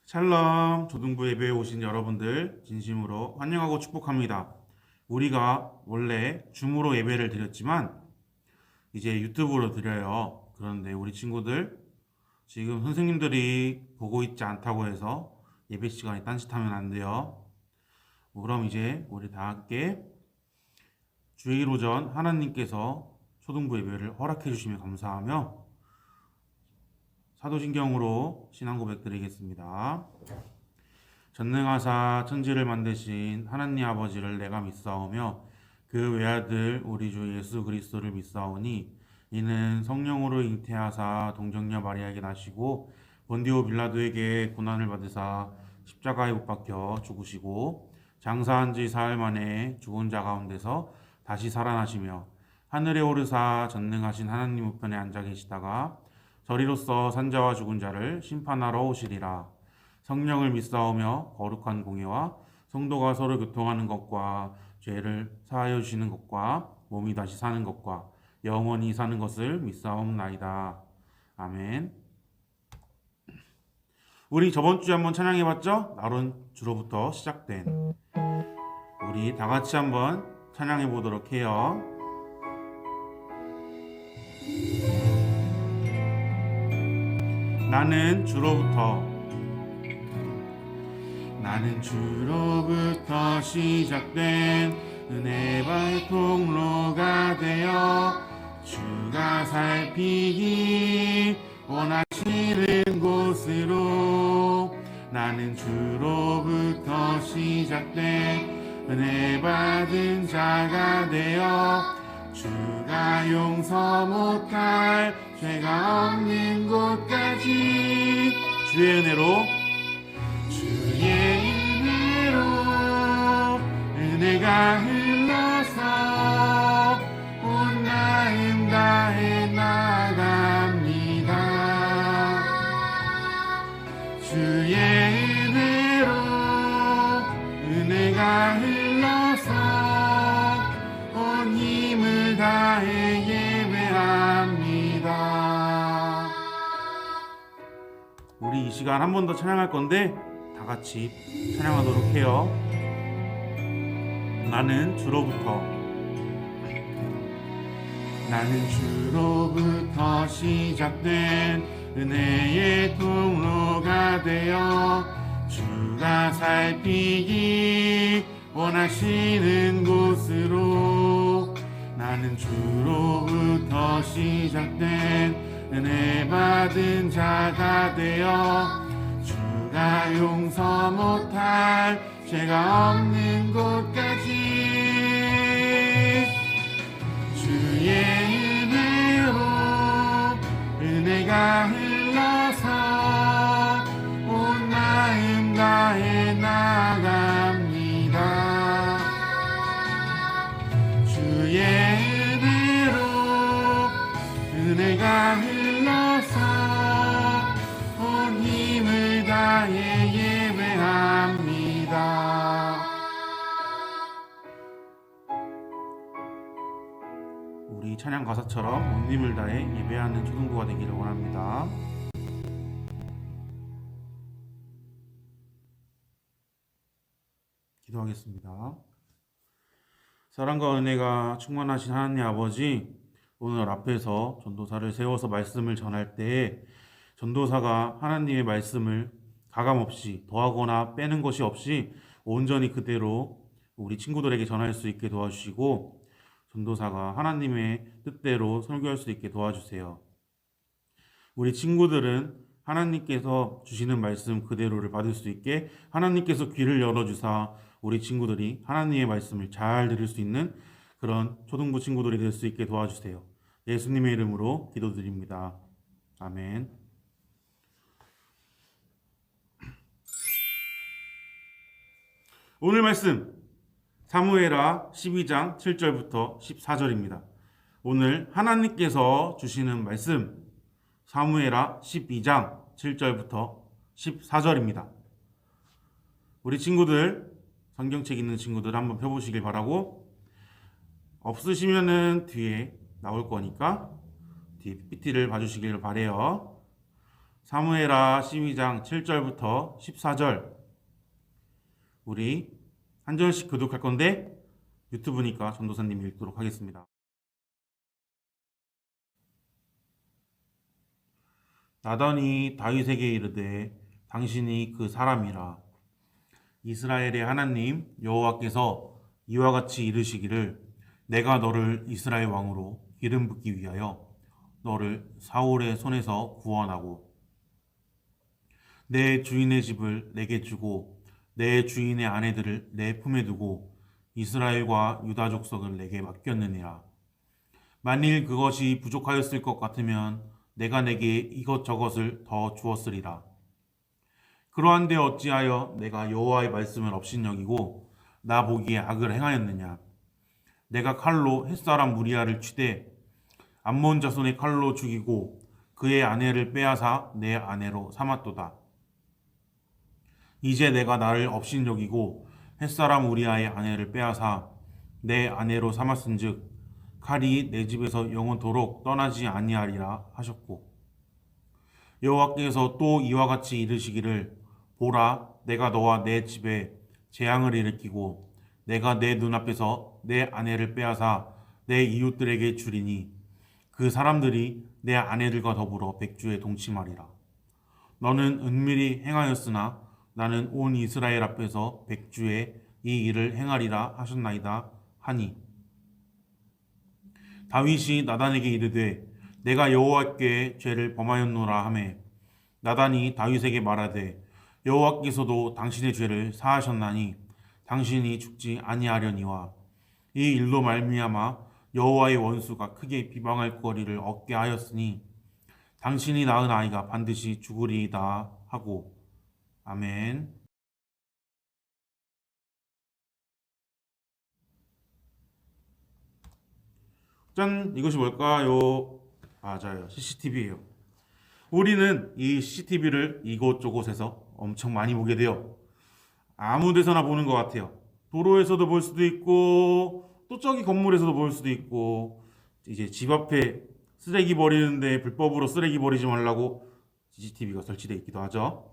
샬롬 초등부 예배에 오신 여러분들 진심으로 환영하고 축복합니다. 우리가 원래 줌으로 예배를 드렸지만 이제 유튜브로 드려요. 그런데 우리 친구들 지금 선생님들이 보고 있지 않다고 해서 예배 시간에 딴짓하면 안 돼요. 그럼 이제 우리 다 함께 주일 오전 하나님께서 초등부 예배를 허락해 주시면 감사하며 사도신경으로 신앙 고백 드리겠습니다. 전능하사 천지를 만드신 하나님 아버지를 내가 믿사오며 그 외아들 우리 주 예수 그리스도를 믿사오니 이는 성령으로 잉태하사 동정녀 마리아에게 나시고 본디오 빌라도에게 고난을 받으사 십자가에 못 박혀 죽으시고 장사한 지 사흘 만에 죽은 자 가운데서 다시 살아나시며 하늘에 오르사 전능하신 하나님 우편에 앉아 계시다가 저리로서 산자와 죽은 자를 심판하러 오시리라. 성령을 믿사오며 거룩한 공예와 성도가 서로 교통하는 것과 죄를 사하여 주시는 것과 몸이 다시 사는 것과 영원히 사는 것을 믿사옵나이다. 아멘. 우리 저번 주에 한번 찬양해봤죠? 나른 주로부터 시작된. 우리 다 같이 한번 찬양해 보도록 해요. 나는 주로부터 시작된 은혜 발통로가 되어 주가 살피기 원하시는 곳으로 나는 주로부터 시작된 은혜 받은 자가 되어 주가 용서 못할 죄가 없는 곳까지 주의 은혜로 은혜가 흘러서 온 마음 다해 나갑니다. 주의 은혜로 은혜가 흘러서 온 힘을 다해 예배합니다. 우리 이 시간 한 번 더 찬양할 건데 다 같이 찬양하도록 해요. 나는 주로부터 시작된 은혜의 통로가 되어 주가 살피기 원하시는 곳으로 나는 주로부터 시작된 은혜 받은 자가 되어 주가 용서 못할 죄가 없는 곳까지 주의 은혜로 은혜가 흘러서 온 마음 다해 나갑니다. 주의 은혜로 은혜가 흘러서 온 힘을 다해 예배합니다. 우리 찬양 가사처럼 온 힘을 다해 예배하는 초등부가 되기를 원합니다. 기도하겠습니다. 사랑과 은혜가 충만하신 하나님 아버지, 오늘 앞에서 전도사를 세워서 말씀을 전할 때 전도사가 하나님의 말씀을 가감없이 더하거나 빼는 것이 없이 온전히 그대로 우리 친구들에게 전할 수 있게 도와주시고 전도사가 하나님의 뜻대로 설교할 수 있게 도와주세요. 우리 친구들은 하나님께서 주시는 말씀 그대로를 받을 수 있게 하나님께서 귀를 열어주사 우리 친구들이 하나님의 말씀을 잘 들을 수 있는 그런 초등부 친구들이 될 수 있게 도와주세요. 예수님의 이름으로 기도드립니다. 아멘. 오늘 말씀 사무엘하 12장 7절부터 14절입니다. 오늘 하나님께서 주시는 말씀 사무엘하 12장 7절부터 14절입니다. 우리 친구들 성경책 있는 친구들 한번 펴보시길 바라고, 없으시면은 뒤에 나올 거니까 뒤에 PPT를 봐주시길 바래요. 사무엘하 12장 7절부터 14절 우리 한 절씩 교독할 건데 유튜브니까 전도사님이 읽도록 하겠습니다. 나단이 다윗에게 이르되 당신이 그 사람이라. 이스라엘의 하나님 여호와께서 이와 같이 이르시기를 내가 너를 이스라엘 왕으로 기름 붓기 위하여 너를 사울의 손에서 구원하고 내 주인의 집을 내게 주고 내 주인의 아내들을 내 품에 두고 이스라엘과 유다 족속을 내게 맡겼느니라. 만일 그것이 부족하였을 것 같으면 내가 내게 이것저것을 더 주었으리라. 그러한데 어찌하여 내가 여호와의 말씀을 업신여기고 나 보기에 악을 행하였느냐. 내가 칼로 햇사람 무리아를 치되 암몬 자손의 칼로 죽이고 그의 아내를 빼앗아 내 아내로 삼았도다. 이제 내가 나를 업신여기고 햇사람 우리아의 아내를 빼앗아 내 아내로 삼았은즉 칼이 내 집에서 영원토록 떠나지 아니하리라 하셨고 여호와께서 또 이와 같이 이르시기를 보라 내가 너와 내 집에 재앙을 일으키고 내가 내 눈앞에서 내 아내를 빼앗아 내 이웃들에게 주리니 그 사람들이 내 아내들과 더불어 백주에 동침하리라. 너는 은밀히 행하였으나 나는 온 이스라엘 앞에서 백주에 이 일을 행하리라 하셨나이다 하니 다윗이 나단에게 이르되 내가 여호와께 죄를 범하였노라 하매 나단이 다윗에게 말하되 여호와께서도 당신의 죄를 사하셨나니 당신이 죽지 아니하려니와 이 일로 말미암아 여호와의 원수가 크게 비방할 거리를 얻게 하였으니 당신이 낳은 아이가 반드시 죽으리이다 하고 아멘. 짠! 이것이 뭘까요? 맞아요. CCTV예요. 우리는 이 CCTV를 이곳저곳에서 엄청 많이 보게 돼요. 아무 데서나 보는 것 같아요. 도로에서도 볼 수도 있고 또 저기 건물에서도 볼 수도 있고 이제 집 앞에 쓰레기 버리는데 불법으로 쓰레기 버리지 말라고 CCTV가 설치되어 있기도 하죠.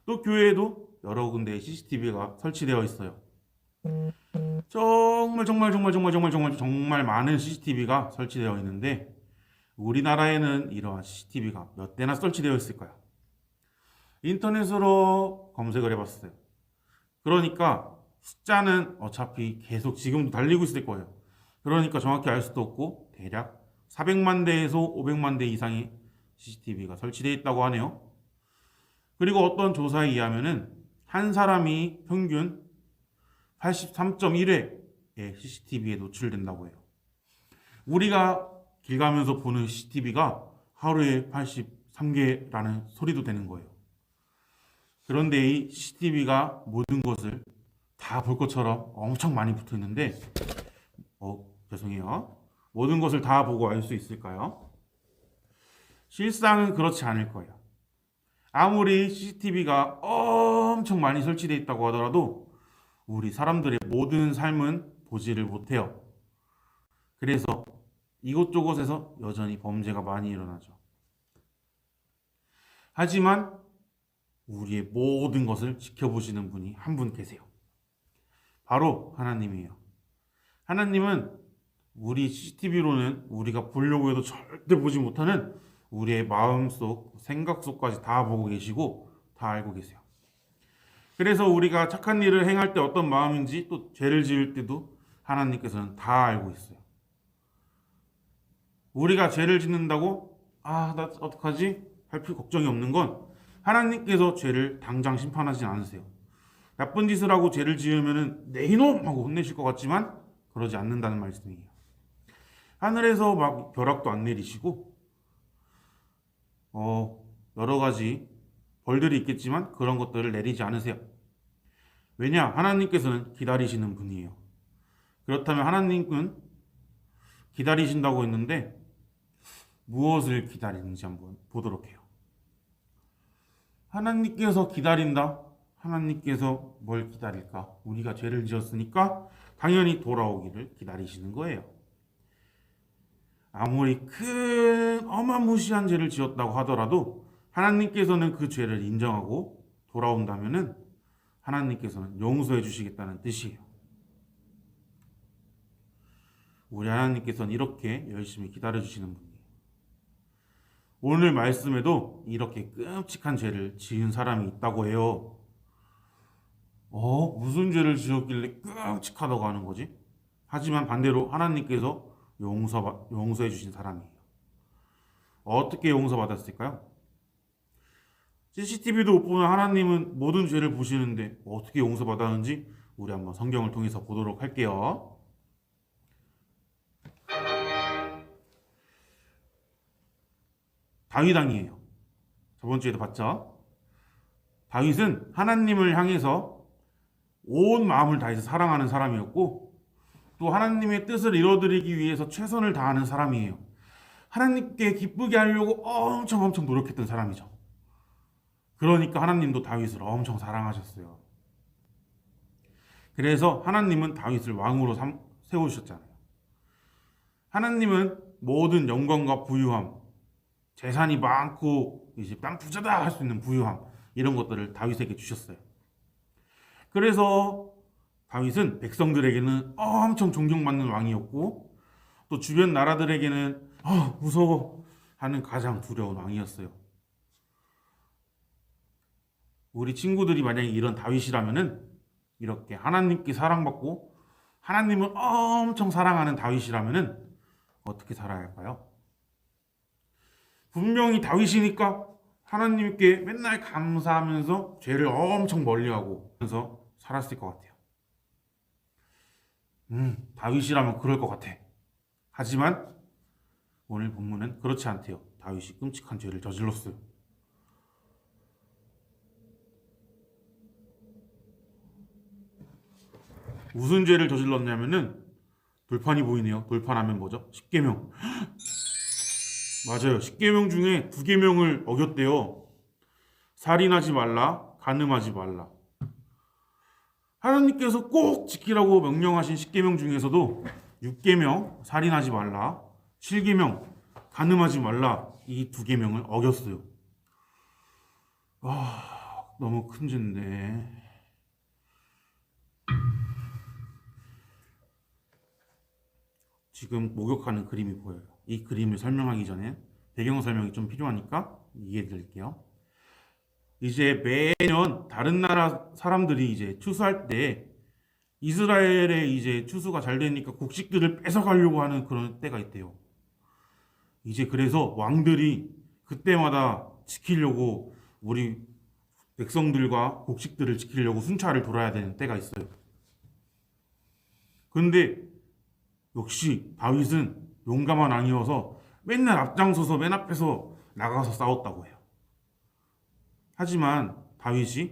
또 교회에도 여러 군데 CCTV가 설치되어 있어요. 정말 많은 CCTV가 설치되어 있는데 우리나라에는 이러한 CCTV가 몇 대나 설치되어 있을까요? 인터넷으로 검색을 해봤어요. 그러니까 숫자는 어차피 계속 지금도 달리고 있을 거예요. 그러니까 정확히 알 수도 없고 대략 400만 대에서 500만 대 이상의 CCTV가 설치되어 있다고 하네요. 그리고 어떤 조사에 의하면은 한 사람이 평균 83.1회의 CCTV에 노출된다고 해요. 우리가 길 가면서 보는 CCTV가 하루에 83개라는 소리도 되는 거예요. 그런데 이 CCTV가 모든 것을 다 볼 것처럼 엄청 많이 붙어 있는데, 죄송해요. 모든 것을 다 보고 알 수 있을까요? 실상은 그렇지 않을 거예요. 아무리 CCTV가 엄청 많이 설치되어 있다고 하더라도 우리 사람들의 모든 삶은 보지를 못해요. 그래서 이곳저곳에서 여전히 범죄가 많이 일어나죠. 하지만 우리의 모든 것을 지켜보시는 분이 한 분 계세요. 바로 하나님이에요. 하나님은 우리 CCTV로는 우리가 보려고 해도 절대 보지 못하는 우리의 마음속, 생각 속까지 다 보고 계시고 다 알고 계세요. 그래서 우리가 착한 일을 행할 때 어떤 마음인지 또 죄를 지을 때도 하나님께서는 다 알고 있어요. 우리가 죄를 짓는다고 나 어떡하지? 할 걱정이 없는 건 하나님께서 죄를 당장 심판하진 않으세요. 나쁜 짓을 하고 죄를 지으면 내 이놈! 하고 혼내실 것 같지만 그러지 않는다는 말씀이에요. 하늘에서 막 벼락도 안 내리시고 여러 가지 벌들이 있겠지만 그런 것들을 내리지 않으세요. 왜냐? 하나님께서는 기다리시는 분이에요. 그렇다면 하나님은 기다리신다고 했는데 무엇을 기다리는지 한번 보도록 해요. 하나님께서 기다린다? 하나님께서 뭘 기다릴까? 우리가 죄를 지었으니까 당연히 돌아오기를 기다리시는 거예요. 아무리 큰 어마무시한 죄를 지었다고 하더라도 하나님께서는 그 죄를 인정하고 돌아온다면은 하나님께서는 용서해 주시겠다는 뜻이에요. 우리 하나님께서는 이렇게 열심히 기다려 주시는 분이에요. 오늘 말씀에도 이렇게 끔찍한 죄를 지은 사람이 있다고 해요. 무슨 죄를 지었길래 끔찍하다고 하는 거지? 하지만 반대로 하나님께서 용서해 주신 사람이에요. 어떻게 용서받았을까요? CCTV도 못 보는 하나님은 모든 죄를 보시는데 어떻게 용서받았는지 우리 한번 성경을 통해서 보도록 할게요. 다윗 왕이에요. 저번 주에도 봤죠? 다윗은 하나님을 향해서 온 마음을 다해서 사랑하는 사람이었고 또 하나님의 뜻을 이뤄드리기 위해서 최선을 다하는 사람이에요. 하나님께 기쁘게 하려고 엄청 노력했던 사람이죠. 그러니까 하나님도 다윗을 엄청 사랑하셨어요. 그래서 하나님은 다윗을 왕으로 세우셨잖아요. 하나님은 모든 영광과 부유함, 재산이 많고 이제 땅 부자다 할 수 있는 부유함 이런 것들을 다윗에게 주셨어요. 그래서 다윗은 백성들에게는 엄청 존경받는 왕이었고 또 주변 나라들에게는 무서워 하는 가장 두려운 왕이었어요. 우리 친구들이 만약에 이런 다윗이라면은 이렇게 하나님께 사랑받고 하나님을 엄청 사랑하는 다윗이라면은 어떻게 살아야 할까요? 분명히 다윗이니까 하나님께 맨날 감사하면서 죄를 엄청 멀리하고 하면서 살았을 것 같아요. 다윗이라면 그럴 것 같아. 하지만 오늘 본문은 그렇지 않대요. 다윗이 끔찍한 죄를 저질렀어요. 무슨 죄를 저질렀냐면은 돌판이 보이네요. 돌판하면 뭐죠? 십계명. 맞아요. 십계명 중에 2계명을 어겼대요. 살인하지 말라, 간음하지 말라. 하나님께서 꼭 지키라고 명령하신 십계명 중에서도 6계명 살인하지 말라, 7계명 간음하지 말라 이 2계명을 어겼어요. 너무 큰 죄인데. 지금 목욕하는 그림이 보여요. 이 그림을 설명하기 전에 배경 설명이 좀 필요하니까 이해해 드릴게요. 이제 매년 다른 나라 사람들이 이제 추수할 때 이스라엘의 이제 추수가 잘 되니까 곡식들을 뺏어가려고 하는 그런 때가 있대요. 이제 그래서 왕들이 그때마다 지키려고 우리 백성들과 곡식들을 지키려고 순찰을 돌아야 되는 때가 있어요. 근데 역시 다윗은 용감한 왕이어서 맨날 앞장서서 맨 앞에서 나가서 싸웠다고 해요. 하지만 다윗이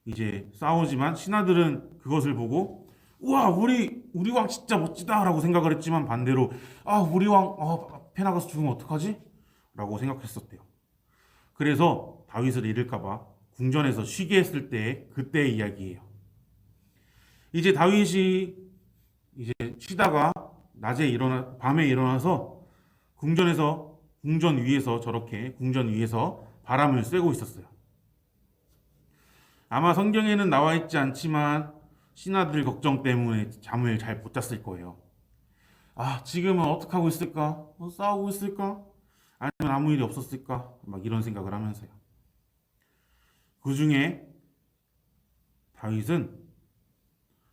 이제 싸우지만 신하들은 그것을 보고 우와 우리 왕 진짜 멋지다 라고 생각을 했지만 반대로 우리 왕 앞에 나가서 죽으면 어떡하지? 라고 생각했었대요. 그래서 다윗을 잃을까봐 궁전에서 쉬게 했을 때 그때의 이야기예요. 이제 다윗이 이제 쉬다가 밤에 일어나서 궁전 위에서 바람을 쐬고 있었어요. 아마 성경에는 나와 있지 않지만 신하들 걱정 때문에 잠을 잘 못 잤을 거예요. 지금은 어떻게 하고 있을까? 싸우고 있을까? 아니면 아무 일이 없었을까? 막 이런 생각을 하면서요. 그 중에 다윗은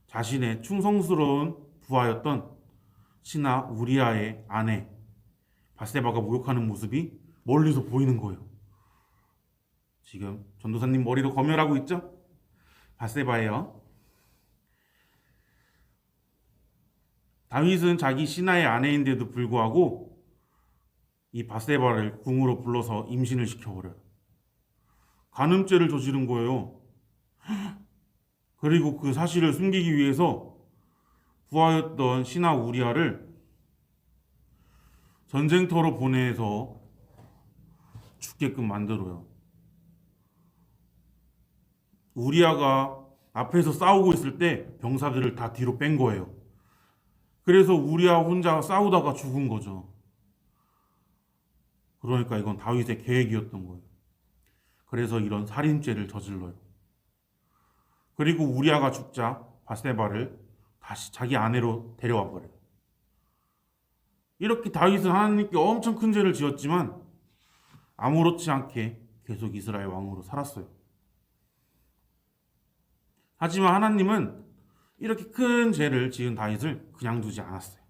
자신의 충성스러운 부하였던 신하 우리아의 아내 바세바가 목욕하는 모습이 멀리서 보이는 거예요. 지금 전도사님 머리로 검열하고 있죠? 바세바예요. 다윗은 자기 신하의 아내인데도 불구하고 이 바세바를 궁으로 불러서 임신을 시켜버려요. 간음죄를 저지른 거예요. 그리고 그 사실을 숨기기 위해서 부하였던 신하 우리아를 전쟁터로 보내서 죽게끔 만들어요. 우리아가 앞에서 싸우고 있을 때 병사들을 다 뒤로 뺀 거예요. 그래서 우리아 혼자 싸우다가 죽은 거죠. 그러니까 이건 다윗의 계획이었던 거예요. 그래서 이런 살인죄를 저질러요. 그리고 우리아가 죽자 바세바를 다시 자기 아내로 데려와 버려요. 이렇게 다윗은 하나님께 엄청 큰 죄를 지었지만 아무렇지 않게 계속 이스라엘 왕으로 살았어요. 하지만 하나님은 이렇게 큰 죄를 지은 다윗을 그냥 두지 않았어요.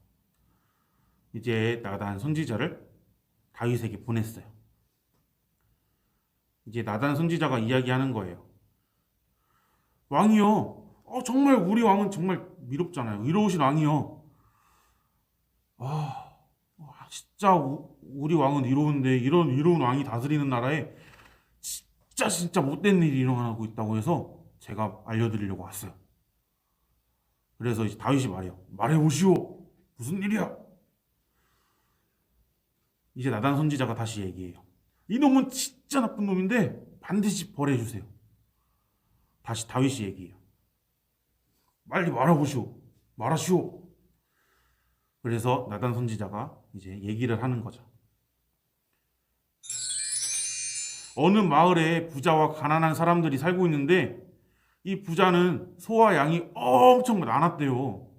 이제 나단 선지자를 다윗에게 보냈어요. 이제 나단 선지자가 이야기하는 거예요. 왕이요. 정말 우리 왕은 정말 미롭잖아요. 이로우신 왕이요. 아, 진짜 우리 왕은 이로운데 이런 이로운 왕이 다스리는 나라에 진짜 못된 일이 일어나고 있다고 해서 제가 알려드리려고 왔어요. 그래서 이제 다윗이 말해요. 말해보시오. 무슨 일이야? 이제 나단 선지자가 다시 얘기해요. 이놈은 진짜 나쁜 놈인데 반드시 벌해주세요. 다시 다윗이 얘기해요. 빨리 말해보시오. 말하시오. 그래서 나단 선지자가 이제 얘기를 하는 거죠. 어느 마을에 부자와 가난한 사람들이 살고 있는데 이 부자는 소와 양이 엄청 많았대요.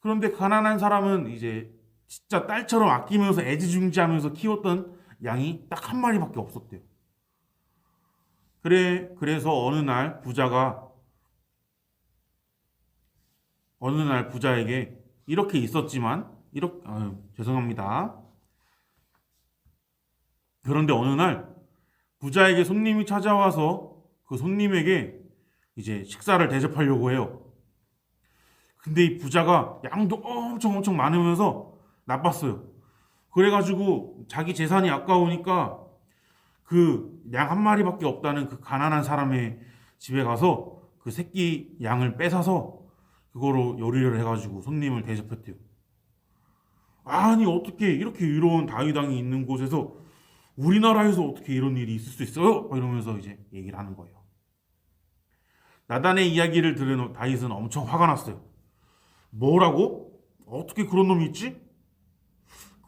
그런데 가난한 사람은 이제 진짜 딸처럼 아끼면서 애지중지하면서 키웠던 양이 딱 한 마리밖에 없었대요. 그래서 어느 날 부자에게 이렇게 있었지만 죄송합니다. 그런데 어느 날 부자에게 손님이 찾아와서 그 손님에게 이제 식사를 대접하려고 해요. 근데 이 부자가 양도 엄청 많으면서 나빴어요. 그래가지고 자기 재산이 아까우니까 그 양 한 마리밖에 없다는 그 가난한 사람의 집에 가서 그 새끼 양을 뺏어서 그거로 요리를 해가지고 손님을 대접했대요. 아니 어떻게 이렇게 의로운 다윗 왕이 있는 곳에서 우리나라에서 어떻게 이런 일이 있을 수 있어요? 이러면서 이제 얘기를 하는 거예요. 나단의 이야기를 들은 다윗은 엄청 화가 났어요. 뭐라고? 어떻게 그런 놈이 있지?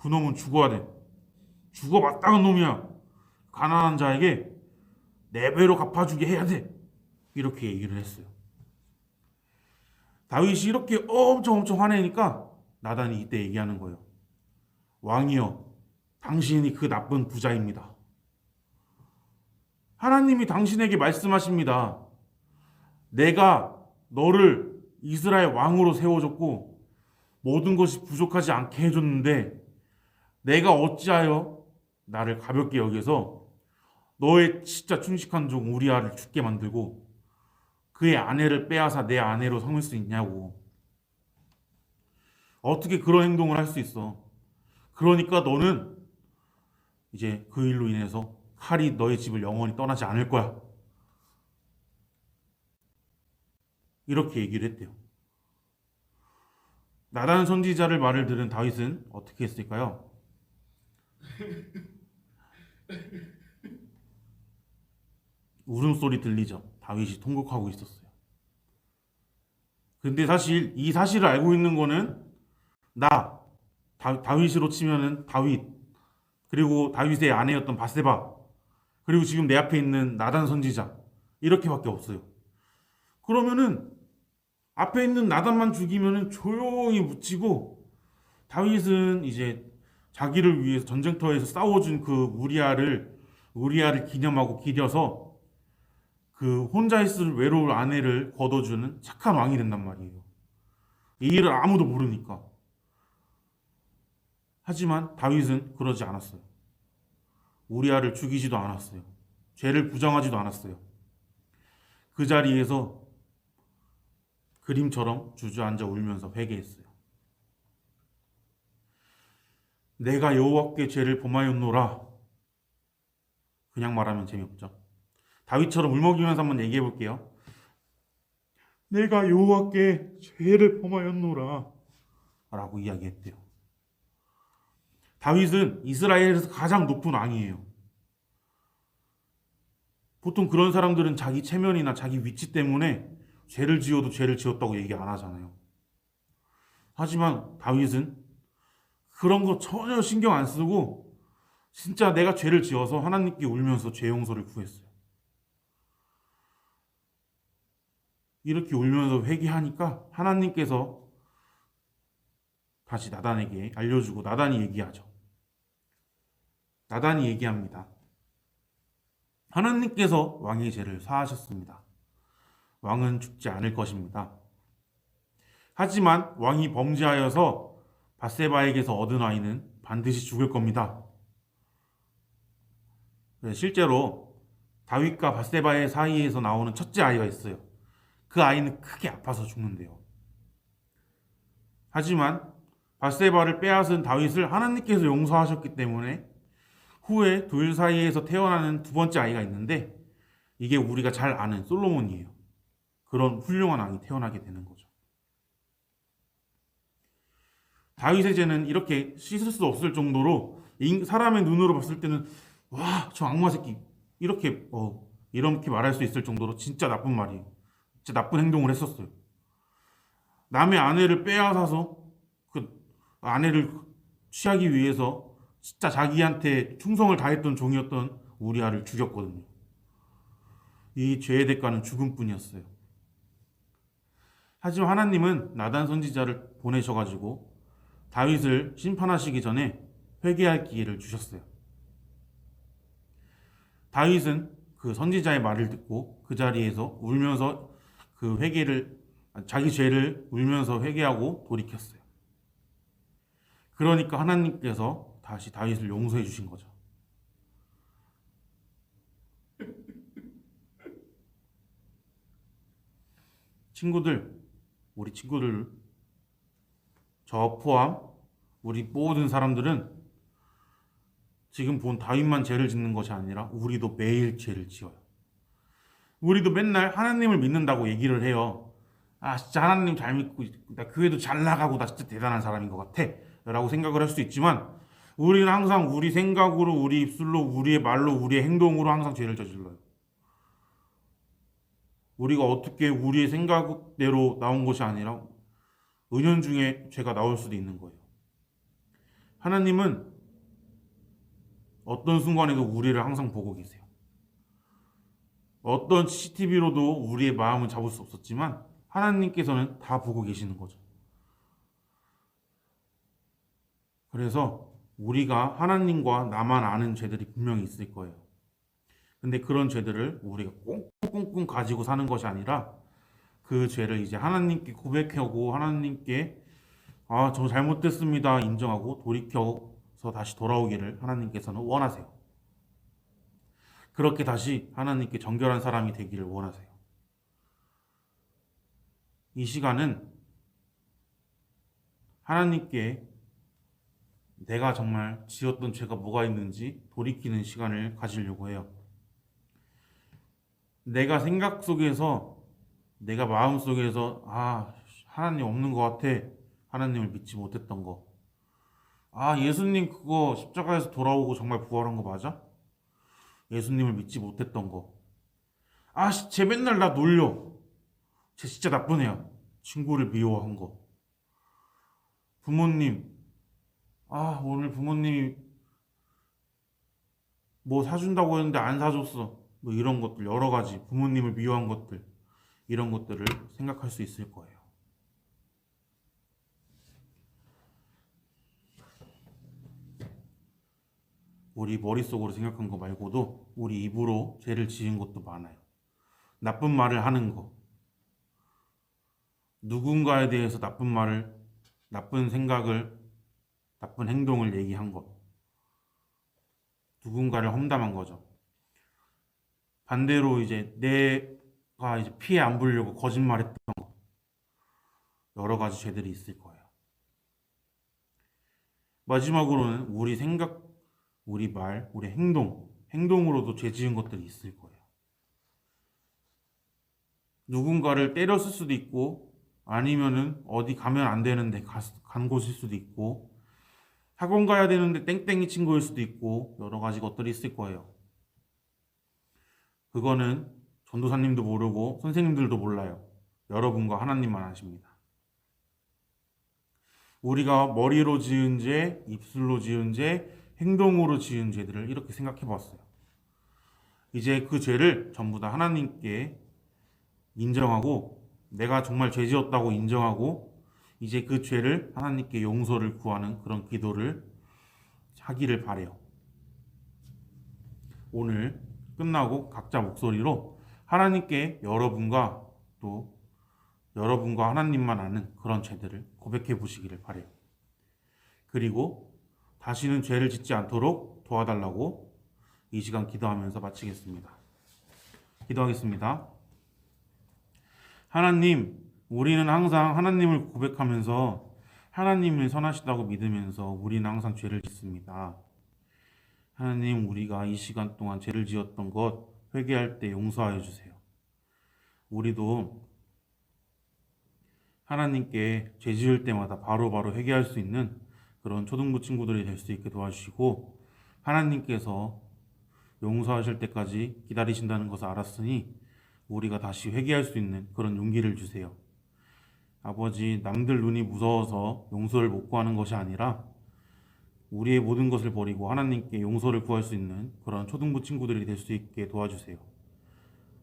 그 놈은 죽어야 돼. 죽어 마땅한 놈이야. 가난한 자에게 4배로 갚아주게 해야 돼. 이렇게 얘기를 했어요. 다윗이 이렇게 엄청 화내니까 나단이 이때 얘기하는 거예요. 왕이여, 당신이 그 나쁜 부자입니다. 하나님이 당신에게 말씀하십니다. 내가 너를 이스라엘 왕으로 세워줬고 모든 것이 부족하지 않게 해줬는데 내가 어찌하여 나를 가볍게 여겨서 너의 진짜 충직한 종 우리아를 죽게 만들고 그의 아내를 빼앗아 내 아내로 삼을 수 있냐고. 어떻게 그런 행동을 할 수 있어. 그러니까 너는 이제 그 일로 인해서 칼이 너의 집을 영원히 떠나지 않을 거야. 이렇게 얘기를 했대요. 나단 선지자를 말을 들은 다윗은 어떻게 했을까요? 울음소리 들리죠? 다윗이 통곡하고 있었어요. 근데 사실 이 사실을 알고 있는 거는 다윗으로 치면은 다윗, 그리고 다윗의 아내였던 바세바, 그리고 지금 내 앞에 있는 나단 선지자, 이렇게밖에 없어요. 그러면은 앞에 있는 나단만 죽이면은 조용히 묻히고 다윗은 이제 자기를 위해서 전쟁터에서 싸워준 그 우리아를 기념하고 기려서 그 혼자 있을 외로운 아내를 거둬주는 착한 왕이 된단 말이에요. 이 일을 아무도 모르니까. 하지만 다윗은 그러지 않았어요. 우리아를 죽이지도 않았어요. 죄를 부정하지도 않았어요. 그 자리에서 그림처럼 주저앉아 울면서 회개했어요. 내가 여호와께 죄를 범하였노라. 그냥 말하면 재미없죠. 다윗처럼 울먹이면서 한번 얘기해 볼게요. 내가 여호와께 죄를 범하였노라 라고 이야기했대요. 다윗은 이스라엘에서 가장 높은 왕이에요. 보통 그런 사람들은 자기 체면이나 자기 위치 때문에 죄를 지어도 죄를 지었다고 얘기 안 하잖아요. 하지만 다윗은 그런 거 전혀 신경 안 쓰고 진짜 내가 죄를 지어서 하나님께 울면서 죄 용서를 구했어요. 이렇게 울면서 회개하니까 하나님께서 다시 나단에게 알려주고 나단이 얘기하죠. 나단이 얘기합니다. 하나님께서 왕의 죄를 사하셨습니다. 왕은 죽지 않을 것입니다. 하지만 왕이 범죄하여서 밧세바에게서 얻은 아이는 반드시 죽을 겁니다. 실제로 다윗과 밧세바의 사이에서 나오는 첫째 아이가 있어요. 그 아이는 크게 아파서 죽는데요. 하지만 밧세바를 빼앗은 다윗을 하나님께서 용서하셨기 때문에 후에 둘 사이에서 태어나는 두 번째 아이가 있는데 이게 우리가 잘 아는 솔로몬이에요. 그런 훌륭한 왕이 태어나게 되는 거죠. 다윗의 죄는 이렇게 씻을 수 없을 정도로 사람의 눈으로 봤을 때는 와, 저 악마 새끼 이렇게 말할 수 있을 정도로 진짜 나쁜 말이에요. 진짜 나쁜 행동을 했었어요. 남의 아내를 빼앗아서 그 아내를 취하기 위해서 진짜 자기한테 충성을 다했던 종이었던 우리아를 죽였거든요. 이 죄의 대가는 죽음뿐이었어요. 하지만 하나님은 나단 선지자를 보내셔가지고 다윗을 심판하시기 전에 회개할 기회를 주셨어요. 다윗은 그 선지자의 말을 듣고 그 자리에서 울면서 자기 죄를 울면서 회개하고 돌이켰어요. 그러니까 하나님께서 다시 다윗을 용서해 주신 거죠. 우리 친구들, 저 포함 우리 모든 사람들은 지금 본 다윗만 죄를 짓는 것이 아니라 우리도 매일 죄를 지어요. 우리도 맨날 하나님을 믿는다고 얘기를 해요. 아, 진짜 하나님 잘 믿고 나 교회도 잘 나가고 나 진짜 대단한 사람인 것 같아 라고 생각을 할 수 있지만 우리는 항상 우리 생각으로, 우리 입술로, 우리의 말로, 우리의 행동으로 항상 죄를 저질러요. 우리가 어떻게 우리의 생각대로 나온 것이 아니라 은연중에 죄가 나올 수도 있는 거예요. 하나님은 어떤 순간에도 우리를 항상 보고 계세요. 어떤 CCTV로도 우리의 마음을 잡을 수 없었지만 하나님께서는 다 보고 계시는 거죠. 그래서 우리가 하나님과 나만 아는 죄들이 분명히 있을 거예요. 근데 그런 죄들을 우리가 꽁꽁꽁 가지고 사는 것이 아니라 그 죄를 이제 하나님께 고백하고 하나님께 저 잘못됐습니다 인정하고 돌이켜서 다시 돌아오기를 하나님께서는 원하세요. 그렇게 다시 하나님께 정결한 사람이 되기를 원하세요. 이 시간은 하나님께 내가 정말 지었던 죄가 뭐가 있는지 돌이키는 시간을 가지려고 해요. 내가 생각 속에서, 내가 마음 속에서 하나님 없는 것 같아. 하나님을 믿지 못했던 거. 예수님 그거 십자가에서 돌아오고 정말 부활한 거 맞아? 예수님을 믿지 못했던 거. 쟤 맨날 나 놀려. 쟤 진짜 나쁜 애야. 친구를 미워한 거. 부모님. 오늘 부모님이 뭐 사준다고 했는데 안 사줬어. 뭐 이런 것들, 여러 가지 부모님을 미워한 것들, 이런 것들을 생각할 수 있을 거예요. 우리 머릿속으로 생각한 거 말고도 우리 입으로 죄를 지은 것도 많아요. 나쁜 말을 하는 거, 누군가에 대해서 나쁜 말을, 나쁜 생각을, 나쁜 행동을 얘기한 것, 누군가를 험담한 거죠. 반대로 이제 내가 이제 피해 안 보려고 거짓말했던 거, 여러 가지 죄들이 있을 거예요. 마지막으로는 우리 생각, 우리 말, 우리 행동으로도 죄 지은 것들이 있을 거예요. 누군가를 때렸을 수도 있고, 아니면은 어디 가면 안 되는데 간 곳일 수도 있고, 학원 가야 되는데 땡땡이 친구일 수도 있고, 여러 가지 것들이 있을 거예요. 그거는 전도사님도 모르고 선생님들도 몰라요. 여러분과 하나님만 아십니다. 우리가 머리로 지은 죄, 입술로 지은 죄, 행동으로 지은 죄들을 이렇게 생각해 보았어요. 이제 그 죄를 전부 다 하나님께 인정하고 내가 정말 죄 지었다고 인정하고 이제 그 죄를 하나님께 용서를 구하는 그런 기도를 하기를 바래요. 오늘 끝나고 각자 목소리로 하나님께 여러분과 또 여러분과 하나님만 아는 그런 죄들을 고백해 보시기를 바래요. 그리고 다시는 죄를 짓지 않도록 도와달라고 이 시간 기도하면서 마치겠습니다. 기도하겠습니다. 하나님, 우리는 항상 하나님을 고백하면서 하나님을 선하시다고 믿으면서 우리는 항상 죄를 짓습니다. 하나님, 우리가 이 시간 동안 죄를 지었던 것 회개할 때 용서하여 주세요. 우리도 하나님께 죄 지을 때마다 바로바로 회개할 수 있는 그런 초등부 친구들이 될 수 있게 도와주시고 하나님께서 용서하실 때까지 기다리신다는 것을 알았으니 우리가 다시 회개할 수 있는 그런 용기를 주세요. 아버지, 남들 눈이 무서워서 용서를 못 구하는 것이 아니라 우리의 모든 것을 버리고 하나님께 용서를 구할 수 있는 그런 초등부 친구들이 될 수 있게 도와주세요.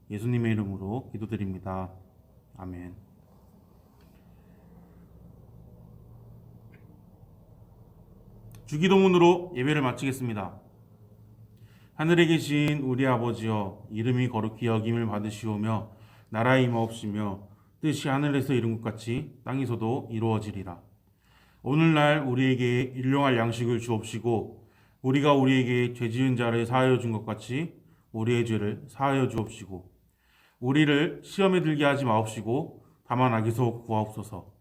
예수님의 이름으로 기도드립니다. 아멘. 주기도문으로 예배를 마치겠습니다. 하늘에 계신 우리 아버지여, 이름이 거룩히 여김을 받으시오며 나라의 임하옵시며 뜻이 하늘에서 이룬 것 같이 땅에서도 이루어지리라. 오늘날 우리에게 일용할 양식을 주옵시고 우리가 우리에게 죄 지은 자를 사하여 준 것 같이 우리의 죄를 사하여 주옵시고 우리를 시험에 들게 하지 마옵시고 다만 악에서 구하옵소서.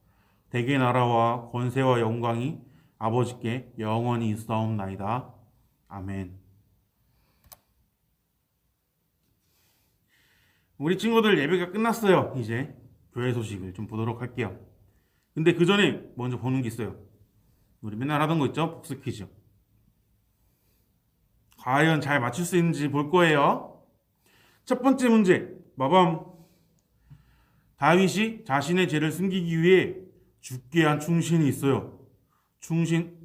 대개 나라와 권세와 영광이 아버지께 영원히 있사옵나이다. 아멘. 우리 친구들 예배가 끝났어요. 이제 교회 소식을 좀 보도록 할게요. 근데 그 전에 먼저 보는 게 있어요. 우리 맨날 하던 거 있죠? 복수 퀴즈. 과연 잘 맞출 수 있는지 볼 거예요. 첫 번째 문제. 마밤. 다윗이 자신의 죄를 숨기기 위해 죽게 한 충신이 있어요. 충신,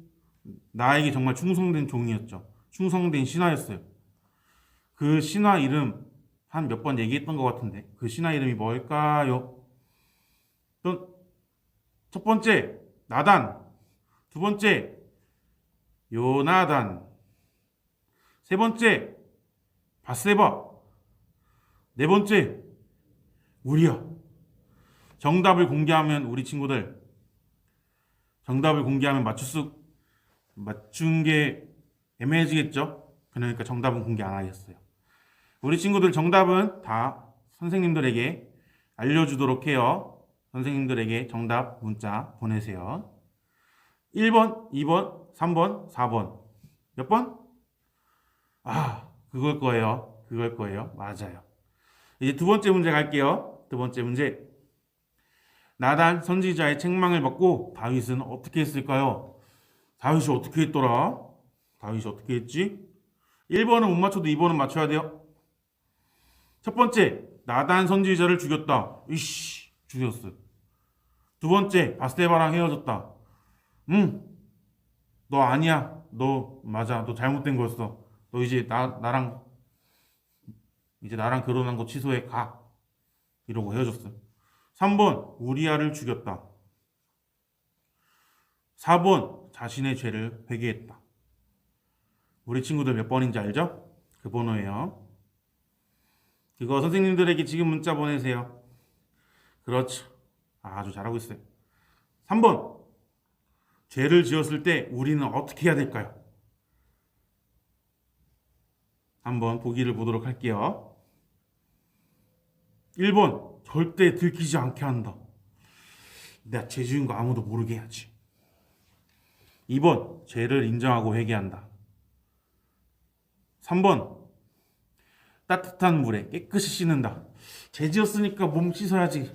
나에게 정말 충성된 종이었죠. 충성된 신하였어요. 그 신하 이름 한 몇 번 얘기했던 것 같은데 그 신하 이름이 뭘까요? 첫 번째 나단, 두 번째 요나단, 세 번째 바세바, 네 번째 우리야. 정답을 공개하면 우리 친구들 정답을 공개하면 맞춘 게 애매해지겠죠? 그러니까 정답은 공개 안 하겠어요. 우리 친구들 정답은 다 선생님들에게 알려주도록 해요. 선생님들에게 정답 문자 보내세요. 1번, 2번, 3번, 4번. 몇 번? 그걸 거예요. 그걸 거예요. 맞아요. 이제 두 번째 문제 갈게요. 두 번째 문제. 나단 선지자의 책망을 받고 다윗은 어떻게 했을까요? 다윗이 어떻게 했더라? 다윗이 어떻게 했지? 1번은 못 맞춰도 2번은 맞춰야 돼요. 첫 번째, 나단 선지자를 죽였다. 죽였어. 두 번째, 바세바랑 헤어졌다. 너 아니야. 너 맞아. 너 잘못된 거였어. 너 이제 나랑 결혼한 거 취소해. 가. 이러고 헤어졌어. 3번, 우리아를 죽였다. 4번, 자신의 죄를 회개했다. 우리 친구들 몇 번인지 알죠? 그 번호예요. 그거 선생님들에게 지금 문자 보내세요. 그렇죠. 아주 잘하고 있어요. 3번, 죄를 지었을 때 우리는 어떻게 해야 될까요? 한번 보기를 보도록 할게요. 1번, 절대 들키지 않게 한다. 내가 죄 지은 거 아무도 모르게 해야지. 2번, 죄를 인정하고 회개한다. 3번, 따뜻한 물에 깨끗이 씻는다. 죄 지었으니까 몸 씻어야지.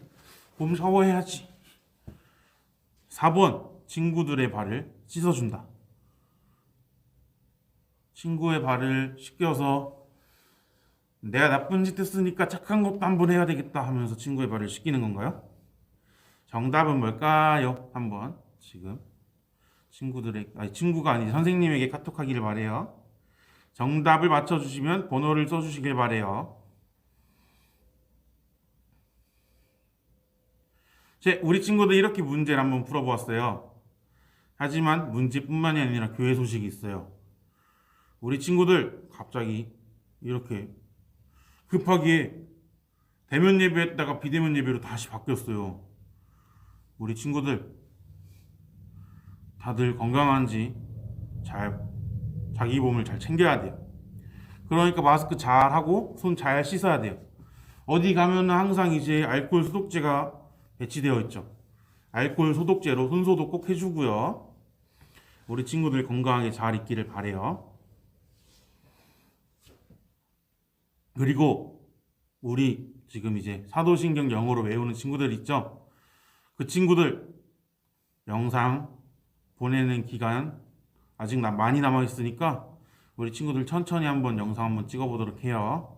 몸 샤워해야지. 4번, 친구들의 발을 씻어준다. 친구의 발을 씻겨서 내가 나쁜 짓 했으니까 착한 것도 한번 해야 되겠다 하면서 친구의 발을 씻기는 건가요? 정답은 뭘까요? 한번 지금 친구가 아니지 선생님에게 카톡하기를 바래요. 정답을 맞춰주시면 번호를 써주시길 바래요. 우리 친구들 이렇게 문제를 한번 풀어보았어요. 하지만 문제뿐만이 아니라 교회 소식이 있어요. 우리 친구들 갑자기 이렇게 급하게 대면 예배했다가 비대면 예배로 다시 바뀌었어요. 우리 친구들 다들 건강한지 자기 몸을 잘 챙겨야 돼요. 그러니까 마스크 잘 하고 손 잘 씻어야 돼요. 어디 가면은 항상 이제 알코올 소독제가 배치되어 있죠. 알코올 소독제로 손 소독 꼭 해주고요. 우리 친구들 건강하게 잘 있기를 바래요. 그리고 우리 지금 이제 사도신경 영어로 외우는 친구들 있죠? 그 친구들 영상 보내는 기간 아직 많이 남아 있으니까 우리 친구들 천천히 한번 영상 한번 찍어 보도록 해요.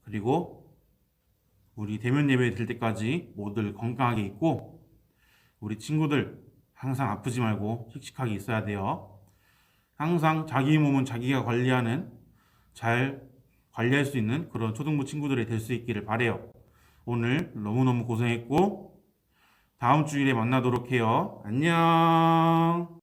그리고 우리 대면 예배 될 때까지 모두 건강하게 있고 우리 친구들 항상 아프지 말고 씩씩하게 있어야 돼요. 항상 자기 몸은 자기가 잘 관리할 수 있는 그런 초등부 친구들이 될 수 있기를 바래요. 오늘 너무너무 고생했고 다음 주일에 만나도록 해요. 안녕.